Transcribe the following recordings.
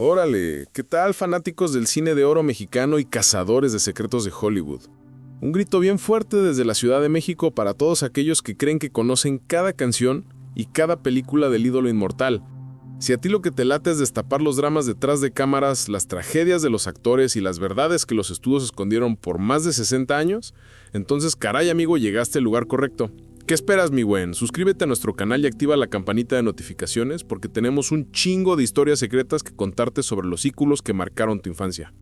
Órale, ¿qué tal, fanáticos del cine de oro mexicano y cazadores de secretos de Hollywood? Un grito bien fuerte desde la Ciudad de México para todos aquellos que creen que conocen cada canción y cada película del ídolo inmortal. Si a ti lo que te late es destapar los dramas detrás de cámaras, las tragedias de los actores y las verdades que los estudios escondieron por más de 60 años, entonces caray amigo, llegaste al lugar correcto. ¿Qué esperas, mi buen? Suscríbete a nuestro canal y activa la campanita de notificaciones porque tenemos un chingo de historias secretas que contarte sobre los íconos que marcaron tu infancia.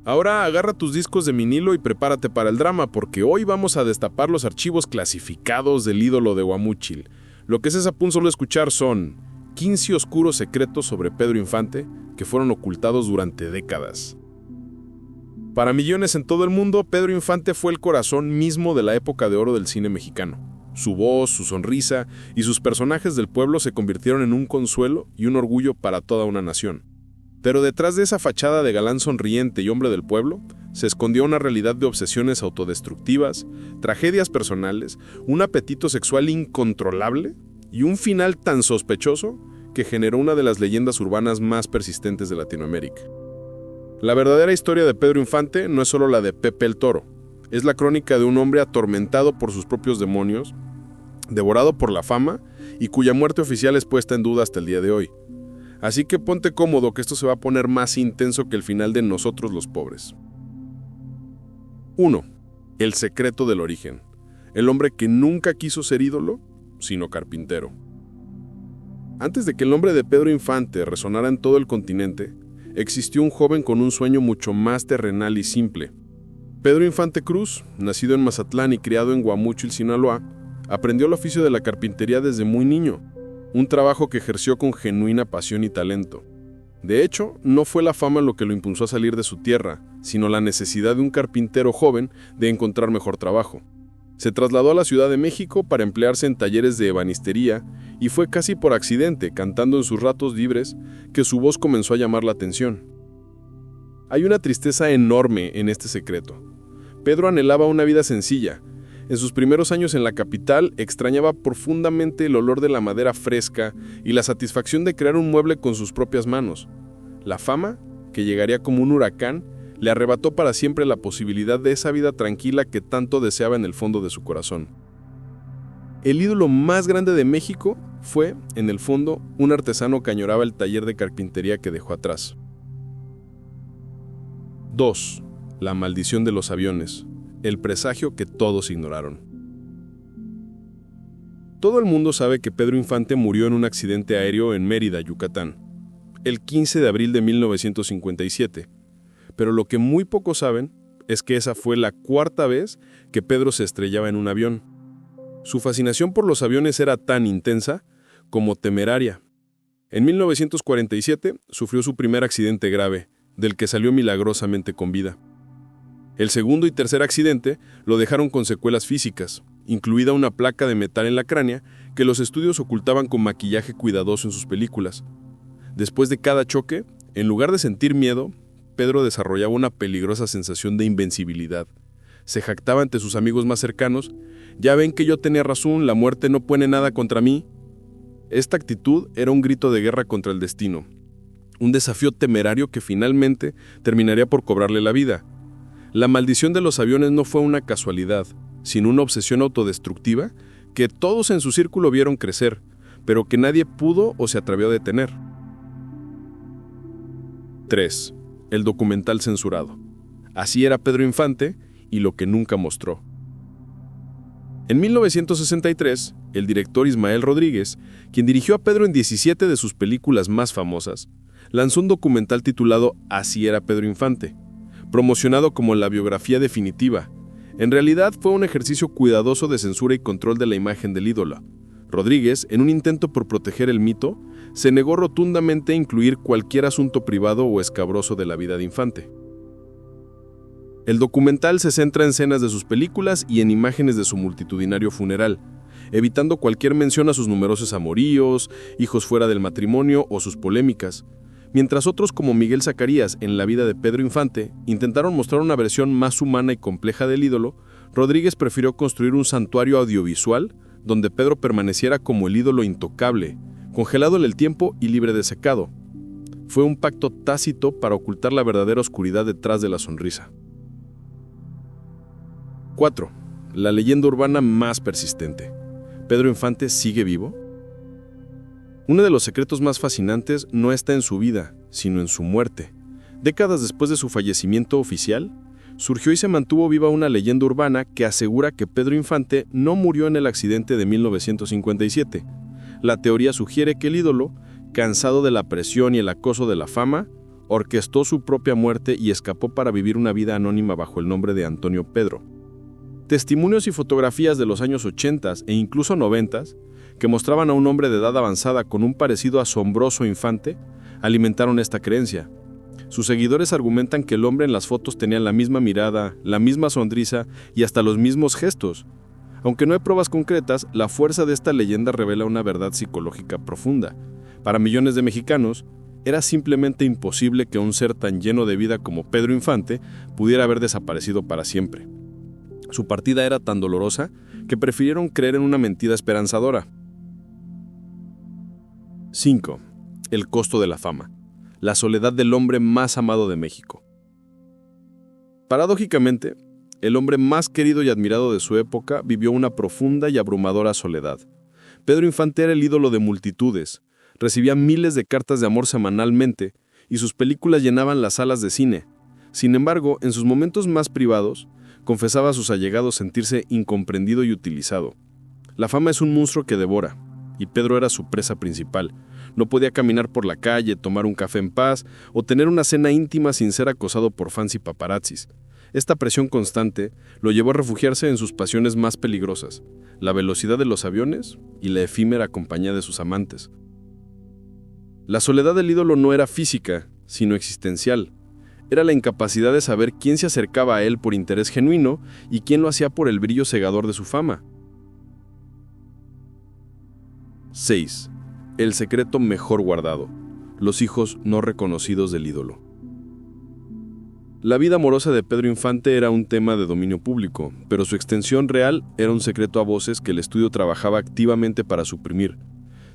Ahora agarra tus discos de vinilo y prepárate para el drama porque hoy vamos a destapar los archivos clasificados del ídolo de Guamúchil. Lo que es a punto solo escuchar son 15 oscuros secretos sobre Pedro Infante que fueron ocultados durante décadas. Para millones en todo el mundo, Pedro Infante fue el corazón mismo de la época de oro del cine mexicano. Su voz, su sonrisa y sus personajes del pueblo se convirtieron en un consuelo y un orgullo para toda una nación. Pero detrás de esa fachada de galán sonriente y hombre del pueblo, se escondió una realidad de obsesiones autodestructivas, tragedias personales, un apetito sexual incontrolable y un final tan sospechoso que generó una de las leyendas urbanas más persistentes de Latinoamérica. La verdadera historia de Pedro Infante no es solo la de Pepe el Toro, es la crónica de un hombre atormentado por sus propios demonios, devorado por la fama y cuya muerte oficial es puesta en duda hasta el día de hoy. Así que ponte cómodo que esto se va a poner más intenso que el final de Nosotros los Pobres. 1. El secreto del origen. El hombre que nunca quiso ser ídolo, sino carpintero. Antes de que el nombre de Pedro Infante resonara en todo el continente, existió un joven con un sueño mucho más terrenal y simple. Pedro Infante Cruz, nacido en Mazatlán y criado en Guamúchil, Sinaloa, aprendió el oficio de la carpintería desde muy niño, un trabajo que ejerció con genuina pasión y talento. De hecho, no fue la fama lo que lo impulsó a salir de su tierra, sino la necesidad de un carpintero joven de encontrar mejor trabajo. Se trasladó a la Ciudad de México para emplearse en talleres de ebanistería y fue casi por accidente, cantando en sus ratos libres, que su voz comenzó a llamar la atención. Hay una tristeza enorme en este secreto. Pedro anhelaba una vida sencilla. En sus primeros años en la capital, extrañaba profundamente el olor de la madera fresca y la satisfacción de crear un mueble con sus propias manos. La fama, que llegaría como un huracán, le arrebató para siempre la posibilidad de esa vida tranquila que tanto deseaba en el fondo de su corazón. El ídolo más grande de México fue, en el fondo, un artesano que añoraba el taller de carpintería que dejó atrás. 2. La maldición de los aviones. El presagio que todos ignoraron. Todo el mundo sabe que Pedro Infante murió en un accidente aéreo en Mérida, Yucatán, el 15 de abril de 1957. Pero lo que muy pocos saben es que esa fue la cuarta vez que Pedro se estrellaba en un avión. Su fascinación por los aviones era tan intensa como temeraria. En 1947 sufrió su primer accidente grave, del que salió milagrosamente con vida. El segundo y tercer accidente lo dejaron con secuelas físicas, incluida una placa de metal en la cránea que los estudios ocultaban con maquillaje cuidadoso en sus películas. Después de cada choque, en lugar de sentir miedo, Pedro desarrollaba una peligrosa sensación de invencibilidad. Se jactaba ante sus amigos más cercanos: «Ya ven que yo tenía razón, la muerte no puede nada contra mí». Esta actitud era un grito de guerra contra el destino, un desafío temerario que finalmente terminaría por cobrarle la vida. La maldición de los aviones no fue una casualidad, sino una obsesión autodestructiva que todos en su círculo vieron crecer, pero que nadie pudo o se atrevió a detener. 3. El documental censurado. Así era Pedro Infante y lo que nunca mostró. En 1963, el director Ismael Rodríguez, quien dirigió a Pedro en 17 de sus películas más famosas, lanzó un documental titulado Así era Pedro Infante, promocionado como la biografía definitiva. En realidad fue un ejercicio cuidadoso de censura y control de la imagen del ídolo. Rodríguez, en un intento por proteger el mito, se negó rotundamente a incluir cualquier asunto privado o escabroso de la vida de Infante. El documental se centra en escenas de sus películas y en imágenes de su multitudinario funeral, evitando cualquier mención a sus numerosos amoríos, hijos fuera del matrimonio o sus polémicas, mientras otros como Miguel Zacarías en La vida de Pedro Infante intentaron mostrar una versión más humana y compleja del ídolo. Rodríguez prefirió construir un santuario audiovisual donde Pedro permaneciera como el ídolo intocable, congelado en el tiempo y libre de secado. Fue un pacto tácito para ocultar la verdadera oscuridad detrás de la sonrisa. 4. La leyenda urbana más persistente. ¿Pedro Infante sigue vivo? Uno de los secretos más fascinantes no está en su vida, sino en su muerte. Décadas después de su fallecimiento oficial, surgió y se mantuvo viva una leyenda urbana que asegura que Pedro Infante no murió en el accidente de 1957. La teoría sugiere que el ídolo, cansado de la presión y el acoso de la fama, orquestó su propia muerte y escapó para vivir una vida anónima bajo el nombre de Antonio Pedro. Testimonios y fotografías de los años 80 e incluso 90 que mostraban a un hombre de edad avanzada con un parecido asombroso Infante, alimentaron esta creencia. Sus seguidores argumentan que el hombre en las fotos tenía la misma mirada, la misma sonrisa y hasta los mismos gestos. Aunque no hay pruebas concretas, la fuerza de esta leyenda revela una verdad psicológica profunda. Para millones de mexicanos, era simplemente imposible que un ser tan lleno de vida como Pedro Infante pudiera haber desaparecido para siempre. Su partida era tan dolorosa que prefirieron creer en una mentira esperanzadora. 5. El costo de la fama. La soledad del hombre más amado de México. Paradójicamente, el hombre más querido y admirado de su época vivió una profunda y abrumadora soledad. Pedro Infante era el ídolo de multitudes, recibía miles de cartas de amor semanalmente y sus películas llenaban las salas de cine. Sin embargo, en sus momentos más privados, confesaba a sus allegados sentirse incomprendido y utilizado. La fama es un monstruo que devora, y Pedro era su presa principal. No podía caminar por la calle, tomar un café en paz o tener una cena íntima sin ser acosado por fans y paparazzis. Esta presión constante lo llevó a refugiarse en sus pasiones más peligrosas, la velocidad de los aviones y la efímera compañía de sus amantes. La soledad del ídolo no era física, sino existencial. Era la incapacidad de saber quién se acercaba a él por interés genuino y quién lo hacía por el brillo cegador de su fama. 6. El secreto mejor guardado. Los hijos no reconocidos del ídolo. La vida amorosa de Pedro Infante era un tema de dominio público, pero su extensión real era un secreto a voces que el estudio trabajaba activamente para suprimir.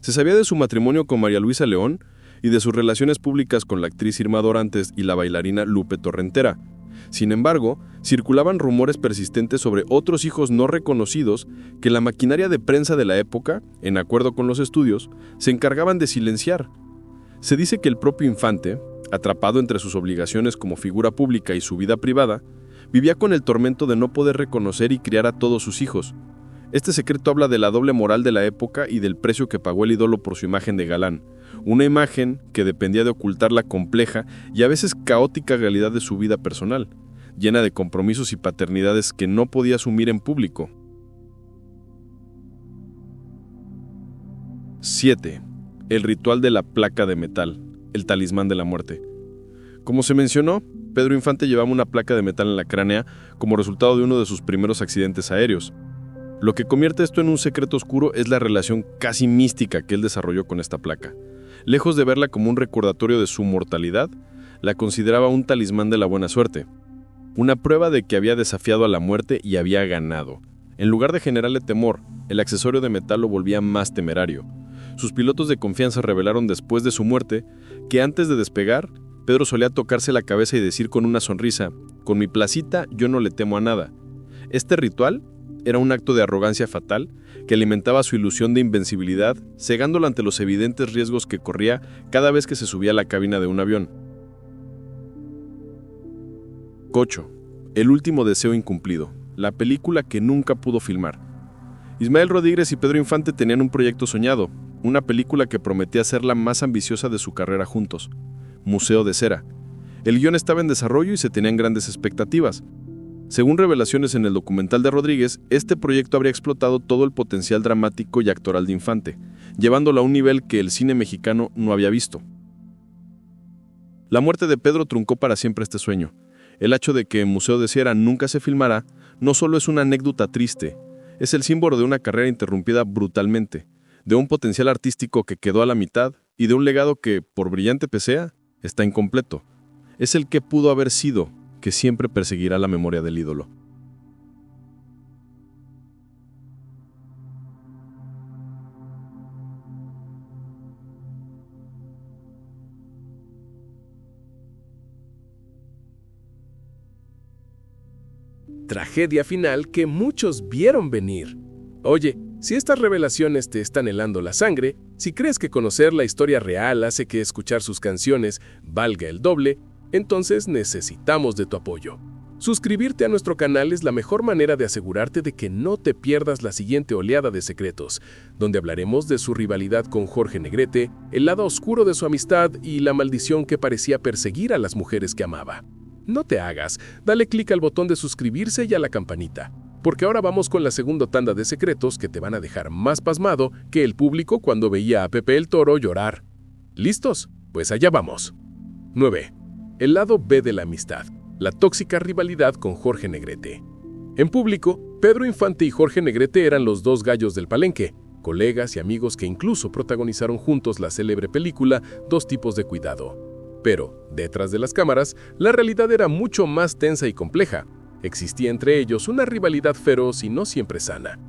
Se sabía de su matrimonio con María Luisa León y de sus relaciones públicas con la actriz Irma Dorantes y la bailarina Lupe Torrentera. Sin embargo, circulaban rumores persistentes sobre otros hijos no reconocidos que la maquinaria de prensa de la época, en acuerdo con los estudios, se encargaban de silenciar. Se dice que el propio Infante, atrapado entre sus obligaciones como figura pública y su vida privada, vivía con el tormento de no poder reconocer y criar a todos sus hijos. Este secreto habla de la doble moral de la época y del precio que pagó el ídolo por su imagen de galán, una imagen que dependía de ocultar la compleja y a veces caótica realidad de su vida personal, llena de compromisos y paternidades que no podía asumir en público. 7. El ritual de la placa de metal, el talismán de la muerte. Como se mencionó, Pedro Infante llevaba una placa de metal en la cránea como resultado de uno de sus primeros accidentes aéreos. Lo que convierte esto en un secreto oscuro es la relación casi mística que él desarrolló con esta placa. Lejos de verla como un recordatorio de su mortalidad, la consideraba un talismán de la buena suerte, una prueba de que había desafiado a la muerte y había ganado. En lugar de generarle temor, el accesorio de metal lo volvía más temerario. Sus pilotos de confianza revelaron después de su muerte que antes de despegar, Pedro solía tocarse la cabeza y decir con una sonrisa: «Con mi placita yo no le temo a nada». Este ritual era un acto de arrogancia fatal que alimentaba su ilusión de invencibilidad, cegándolo ante los evidentes riesgos que corría cada vez que se subía a la cabina de un avión. 8. El último deseo incumplido, la película que nunca pudo filmar. Ismael Rodríguez y Pedro Infante tenían un proyecto soñado, una película que prometía ser la más ambiciosa de su carrera juntos, Museo de Cera. El guión estaba en desarrollo y se tenían grandes expectativas. Según revelaciones en el documental de Rodríguez, este proyecto habría explotado todo el potencial dramático y actoral de Infante, llevándolo a un nivel que el cine mexicano no había visto. La muerte de Pedro truncó para siempre este sueño. El hecho de que Museo de Cera nunca se filmara no solo es una anécdota triste, es el símbolo de una carrera interrumpida brutalmente, de un potencial artístico que quedó a la mitad y de un legado que, por brillante que sea, está incompleto. Es el que pudo haber sido, que siempre perseguirá la memoria del ídolo. Tragedia final que muchos vieron venir. Oye, si estas revelaciones te están helando la sangre, si crees que conocer la historia real hace que escuchar sus canciones valga el doble, entonces necesitamos de tu apoyo. Suscribirte a nuestro canal es la mejor manera de asegurarte de que no te pierdas la siguiente oleada de secretos, donde hablaremos de su rivalidad con Jorge Negrete, el lado oscuro de su amistad y la maldición que parecía perseguir a las mujeres que amaba. No te hagas, dale clic al botón de suscribirse y a la campanita, porque ahora vamos con la segunda tanda de secretos que te van a dejar más pasmado que el público cuando veía a Pepe el Toro llorar. ¿Listos? Pues allá vamos. 9. El lado B de la amistad. La tóxica rivalidad con Jorge Negrete. En público, Pedro Infante y Jorge Negrete eran los dos gallos del palenque, colegas y amigos que incluso protagonizaron juntos la célebre película Dos tipos de cuidado. Pero, detrás de las cámaras, la realidad era mucho más tensa y compleja. Existía entre ellos una rivalidad feroz y no siempre sana.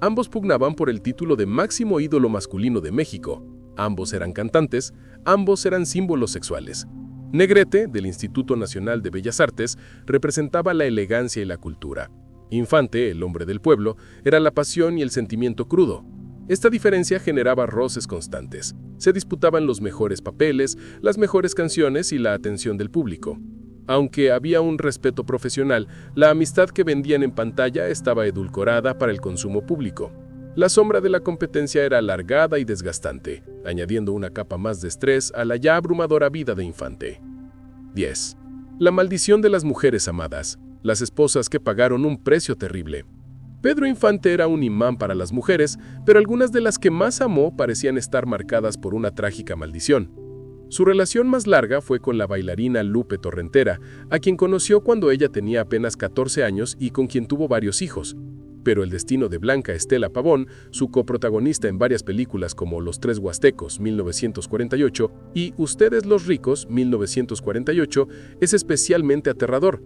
Ambos pugnaban por el título de máximo ídolo masculino de México. Ambos eran cantantes, ambos eran símbolos sexuales. Negrete, del Instituto Nacional de Bellas Artes, representaba la elegancia y la cultura. Infante, el hombre del pueblo, era la pasión y el sentimiento crudo. Esta diferencia generaba roces constantes. Se disputaban los mejores papeles, las mejores canciones y la atención del público. Aunque había un respeto profesional, la amistad que vendían en pantalla estaba edulcorada para el consumo público. La sombra de la competencia era alargada y desgastante, añadiendo una capa más de estrés a la ya abrumadora vida de Infante. 10. La maldición de las mujeres amadas, las esposas que pagaron un precio terrible. Pedro Infante era un imán para las mujeres, pero algunas de las que más amó parecían estar marcadas por una trágica maldición. Su relación más larga fue con la bailarina Lupe Torrentera, a quien conoció cuando ella tenía apenas 14 años y con quien tuvo varios hijos. Pero el destino de Blanca Estela Pavón, su coprotagonista en varias películas como Los Tres Huastecos, 1948, y Ustedes los ricos, 1948, es especialmente aterrador.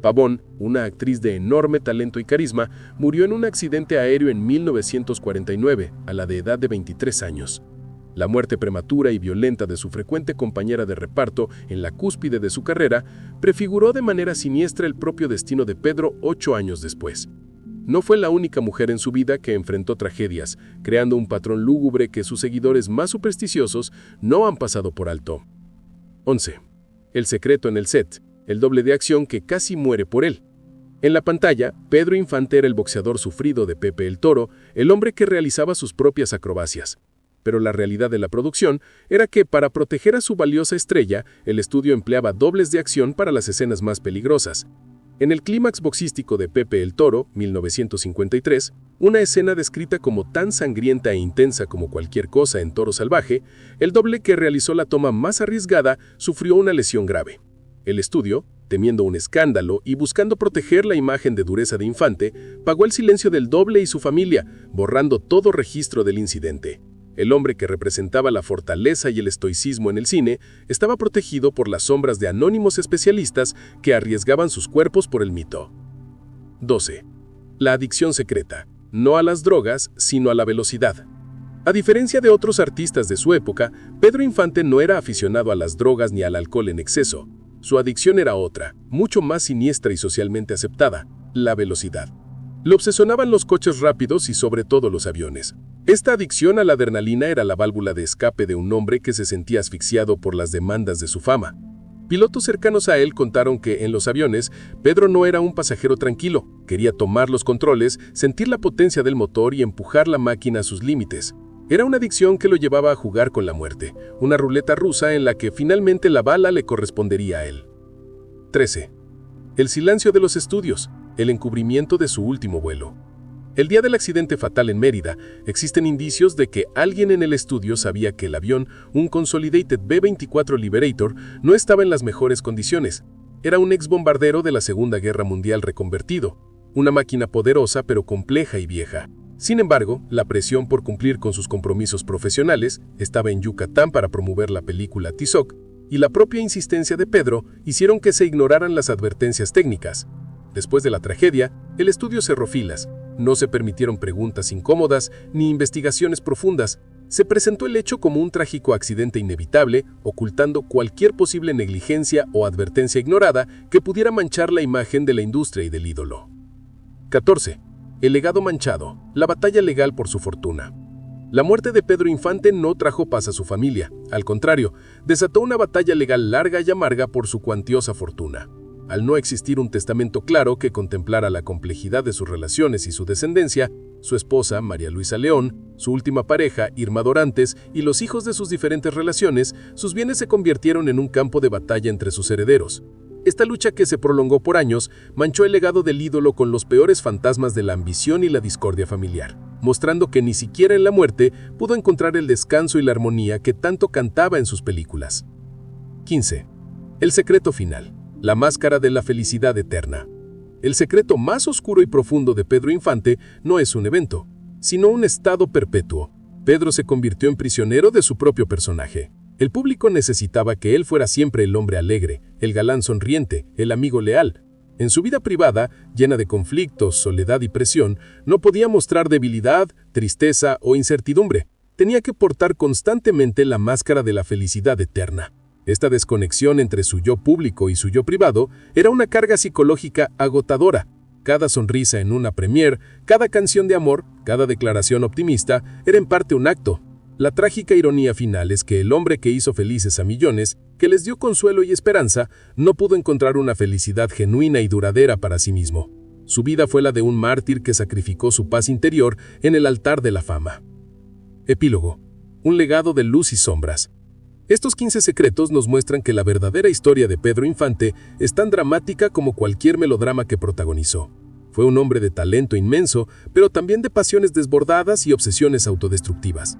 Pavón, una actriz de enorme talento y carisma, murió en un accidente aéreo en 1949, a la edad de 23 años. La muerte prematura y violenta de su frecuente compañera de reparto en la cúspide de su carrera prefiguró de manera siniestra el propio destino de Pedro 8 años después. No fue la única mujer en su vida que enfrentó tragedias, creando un patrón lúgubre que sus seguidores más supersticiosos no han pasado por alto. 11. El secreto en el set, el doble de acción que casi muere por él. En la pantalla, Pedro Infante era el boxeador sufrido de Pepe el Toro, el hombre que realizaba sus propias acrobacias. Pero la realidad de la producción era que, para proteger a su valiosa estrella, el estudio empleaba dobles de acción para las escenas más peligrosas. En el clímax boxístico de Pepe el Toro, 1953, una escena descrita como tan sangrienta e intensa como cualquier cosa en Toro Salvaje, el doble que realizó la toma más arriesgada sufrió una lesión grave. El estudio, temiendo un escándalo y buscando proteger la imagen de dureza de Infante, pagó el silencio del doble y su familia, borrando todo registro del incidente. El hombre que representaba la fortaleza y el estoicismo en el cine estaba protegido por las sombras de anónimos especialistas que arriesgaban sus cuerpos por el mito. 12. La adicción secreta, no a las drogas, sino a la velocidad. A diferencia de otros artistas de su época, Pedro Infante no era aficionado a las drogas ni al alcohol en exceso. Su adicción era otra, mucho más siniestra y socialmente aceptada: la velocidad. Le obsesionaban los coches rápidos y sobre todo los aviones. Esta adicción a la adrenalina era la válvula de escape de un hombre que se sentía asfixiado por las demandas de su fama. Pilotos cercanos a él contaron que en los aviones, Pedro no era un pasajero tranquilo, quería tomar los controles, sentir la potencia del motor y empujar la máquina a sus límites. Era una adicción que lo llevaba a jugar con la muerte, una ruleta rusa en la que finalmente la bala le correspondería a él. 13. El silencio de los estudios, el encubrimiento de su último vuelo. El día del accidente fatal en Mérida, existen indicios de que alguien en el estudio sabía que el avión, un Consolidated B-24 Liberator, no estaba en las mejores condiciones. Era un exbombardero de la Segunda Guerra Mundial reconvertido, una máquina poderosa pero compleja y vieja. Sin embargo, la presión por cumplir con sus compromisos profesionales, estaba en Yucatán para promover la película Tizoc, y la propia insistencia de Pedro hicieron que se ignoraran las advertencias técnicas. Después de la tragedia, el estudio cerró filas. No se permitieron preguntas incómodas ni investigaciones profundas. Se presentó el hecho como un trágico accidente inevitable, ocultando cualquier posible negligencia o advertencia ignorada que pudiera manchar la imagen de la industria y del ídolo. 14. El legado manchado, la batalla legal por su fortuna. La muerte de Pedro Infante no trajo paz a su familia, al contrario, desató una batalla legal larga y amarga por su cuantiosa fortuna. Al no existir un testamento claro que contemplara la complejidad de sus relaciones y su descendencia, su esposa, María Luisa León, su última pareja, Irma Dorantes, y los hijos de sus diferentes relaciones, sus bienes se convirtieron en un campo de batalla entre sus herederos. Esta lucha, que se prolongó por años, manchó el legado del ídolo con los peores fantasmas de la ambición y la discordia familiar, mostrando que ni siquiera en la muerte pudo encontrar el descanso y la armonía que tanto cantaba en sus películas. 15. El secreto final. La máscara de la felicidad eterna. El secreto más oscuro y profundo de Pedro Infante no es un evento, sino un estado perpetuo. Pedro se convirtió en prisionero de su propio personaje. El público necesitaba que él fuera siempre el hombre alegre, el galán sonriente, el amigo leal. En su vida privada, llena de conflictos, soledad y presión, no podía mostrar debilidad, tristeza o incertidumbre. Tenía que portar constantemente la máscara de la felicidad eterna. Esta desconexión entre su yo público y su yo privado era una carga psicológica agotadora. Cada sonrisa en una premiere, cada canción de amor, cada declaración optimista, era en parte un acto. La trágica ironía final es que el hombre que hizo felices a millones, que les dio consuelo y esperanza, no pudo encontrar una felicidad genuina y duradera para sí mismo. Su vida fue la de un mártir que sacrificó su paz interior en el altar de la fama. Epílogo. Un legado de luz y sombras. Estos 15 secretos nos muestran que la verdadera historia de Pedro Infante es tan dramática como cualquier melodrama que protagonizó. Fue un hombre de talento inmenso, pero también de pasiones desbordadas y obsesiones autodestructivas.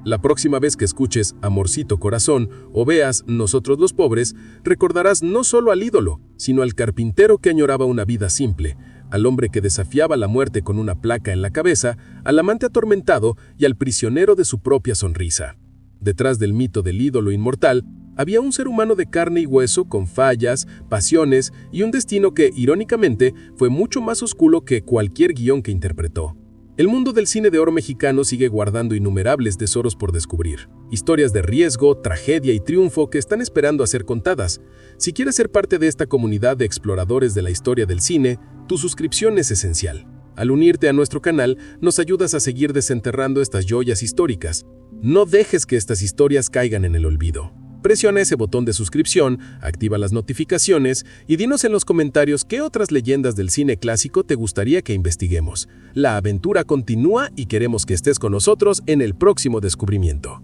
La próxima vez que escuches Amorcito Corazón o veas Nosotros los Pobres, recordarás no solo al ídolo, sino al carpintero que añoraba una vida simple, al hombre que desafiaba la muerte con una placa en la cabeza, al amante atormentado y al prisionero de su propia sonrisa. Detrás del mito del ídolo inmortal, había un ser humano de carne y hueso con fallas, pasiones y un destino que, irónicamente, fue mucho más oscuro que cualquier guión que interpretó. El mundo del cine de oro mexicano sigue guardando innumerables tesoros por descubrir. Historias de riesgo, tragedia y triunfo que están esperando a ser contadas. Si quieres ser parte de esta comunidad de exploradores de la historia del cine, tu suscripción es esencial. Al unirte a nuestro canal, nos ayudas a seguir desenterrando estas joyas históricas. No dejes que estas historias caigan en el olvido. Presiona ese botón de suscripción, activa las notificaciones y dinos en los comentarios qué otras leyendas del cine clásico te gustaría que investiguemos. La aventura continúa y queremos que estés con nosotros en el próximo descubrimiento.